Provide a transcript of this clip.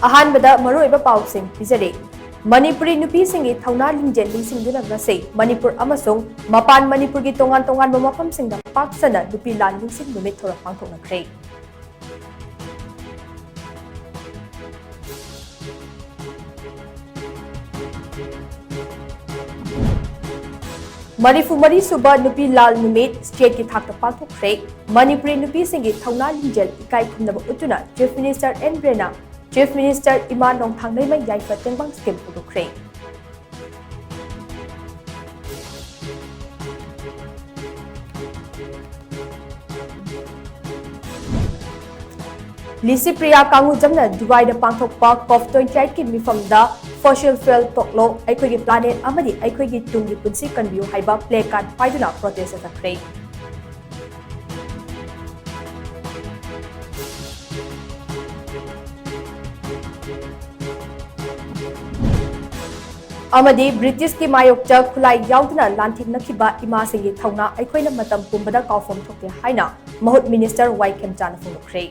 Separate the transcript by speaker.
Speaker 1: अहानबदा मरोइबा पाउसिंग पिजरे Manipuri नुपीसिंगी थौना लिंजे लिंसिंगदुना ngasi Manipur अमसुंग मपान Manipur की तोंगान तोंगान मफमसिंगदा पाक्सना नुपी लान लिंसिंग नुमित थोरा पांथोकनख्रे मणिपुर मरी सुबा नुपी लाल नुमित स्टेट की थाकता पांथोकख्रे मणिपुरी नुपीसिंगी थौना लिंजेल इकाई खुमनबा उतुना चीफ मिनिस्टर एन ब्रेना चीफ मिनिस्टर इमान नोंथांगनै मै याइफा तेंबांग स्कीम पुदुख्रे लिसि प्रिया कांगु जमना दुबाई दा पांथोकपा कॉफ 28 की मिफमदा फॉसिल फ्यूल तोकलो अखोगी प्लानेट अमदी अखोगी तुंगी पुंसी कन्बियु हाइबा प्ले कार्ड पाइदुना प्रोटेस्ट तखरे अमदी ब्रिटिश की मायोक्ता खुलाई याउदना लांथिनखिबा इमासिंगी थौना अखोइना मतम पुंबदा काउफम थोके हाइना महुत मिनिस्टर वाई खेमचाना फुनुख्रे